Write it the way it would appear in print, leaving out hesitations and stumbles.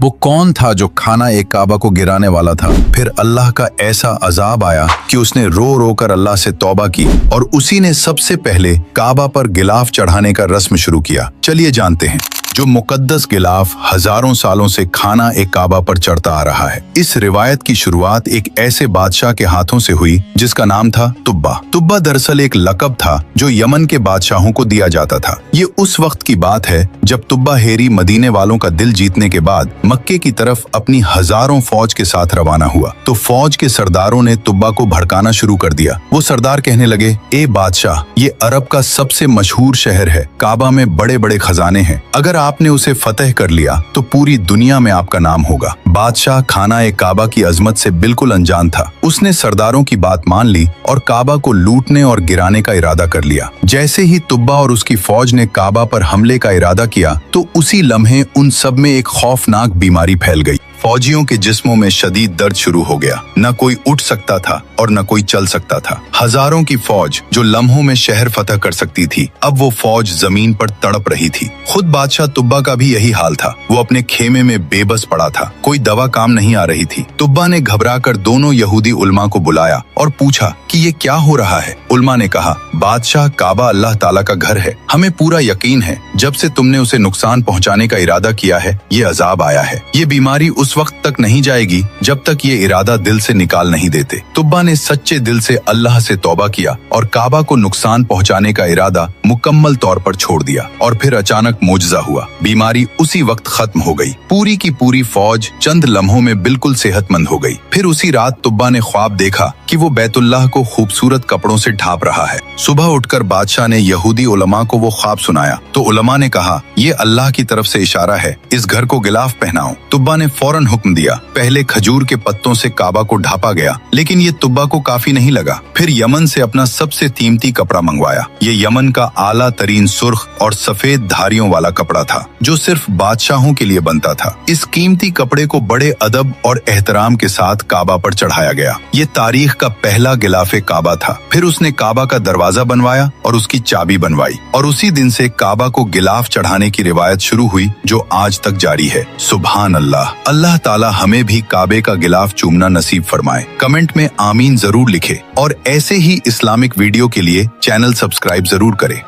वो कौन था जो खाना एक काबा को गिराने वाला था? फिर अल्लाह का ऐसा अजाब आया कि उसने रो रो कर अल्लाह से तौबा की और उसी ने सबसे पहले काबा पर गिलाफ चढ़ाने का रस्म शुरू किया। चलिए जानते हैं। जो मुकद्दस गिलाफ हजारों सालों से खाना एक काबा पर चढ़ता आ रहा है। इस रिवायत की शुरुआत एक ऐसे बादशाह के हाथों से हुई जिसका नाम था तुब्बा। तुब्बा दरअसल एक लक़ब था जो यमन के बादशाहों को दिया जाता था। ये उस वक्त की बात है जब तुब्बा हेरी मदीने वालों का दिल जीतने के बाद मक्के की तरफ अपनी हजारों फौज के साथ रवाना हुआ तो फौज के सरदारों ने तुब्बा को भड़काना शुरू कर दिया। वो सरदार कहने लगे, ए बादशाह, ये अरब का सबसे मशहूर शहर है, काबा में बड़े बड़े खजाने हैं, अगर आपने उसे फतेह कर लिया तो पूरी दुनिया में आपका नाम होगा। बादशाह खाना ए काबा की अजमत से बिल्कुल अनजान था। उसने सरदारों की बात मान ली और काबा को लूटने और गिराने का इरादा कर लिया। जैसे ही तुब्बा और उसकी फौज ने काबा पर हमले का इरादा किया तो उसी लम्हे उन सब में एक खौफनाक बीमारी फैल गई। फौजियों के जिस्मों में शदीद दर्द शुरू हो गया। न कोई उठ सकता था और न कोई चल सकता था। हजारों की फौज जो लम्हों में शहर फतह कर सकती थी, अब वो फौज जमीन पर तड़प रही थी। खुद बादशाह तुब्बा का भी यही हाल था। वो अपने खेमे में बेबस पड़ा था। कोई दवा काम नहीं आ रही थी। तुब्बा ने घबराकर दोनों यहूदी उलमा को बुलाया और पूछा कि ये क्या हो रहा है। उलमा ने कहा, बादशाह, काबा अल्लाह ताला का घर है। हमें पूरा यकीन है जब से तुमने उसे नुकसान पहुंचाने का इरादा किया है, ये अजाब आया है। ये बीमारी उस वक्त तक नहीं जाएगी जब तक ये इरादा दिल से निकाल नहीं देते। तुब्बा ने सच्चे दिल से अल्लाह से तौबा किया और काबा को नुकसान पहुंचाने का इरादा मुकम्मल तौर पर छोड़ दिया और फिर अचानक मोजज़ा हुआ। बीमारी उसी वक्त खत्म हो गई। पूरी की पूरी फौज चंद लम्हों में बिल्कुल सेहतमंद हो गई। फिर उसी रात तुब्बा ने ख्वाब देखा कि वो बैतुल्लाह को खूबसूरत कपड़ों से ढांप रहा है। सुबह उठकर बादशाह ने यहूदी उलमा को वो ख्वाब सुनाया तो उलमा ने कहा, ये अल्लाह की तरफ से इशारा है, इस घर को गिलाफ पहनाओ। तुब्बा ने फौरन हुक्म दिया। पहले खजूर के पत्तों से काबा को ढांपा गया, लेकिन ये तुब्बा को काफी नहीं लगा। फिर यमन से अपना सबसे कीमती कपड़ा मंगवाया। ये यमन का आला तरीन सुर्ख और सफेद धारियों वाला कपड़ा था जो सिर्फ बादशाहों के लिए बनता था। इस कीमती कपड़े को बड़े अदब और एहतराम के साथ काबा पर चढ़ाया गया। ये तारीख का पहला गिलाफे काबा था। फिर उसने काबा का दरवाजा बनवाया और उसकी चाबी बनवाई और उसी दिन से काबा को गिलाफ चढ़ाने की रिवायत शुरू हुई जो आज तक जारी है। सुभान अल्लाह। अल्लाह ताला हमें भी काबे का गिलाफ चूमना नसीब फरमाए। कमेंट में आमीन जरूर लिखे और ऐसे ही इस्लामिक वीडियो के लिए चैनल सब्सक्राइब जरूर करें।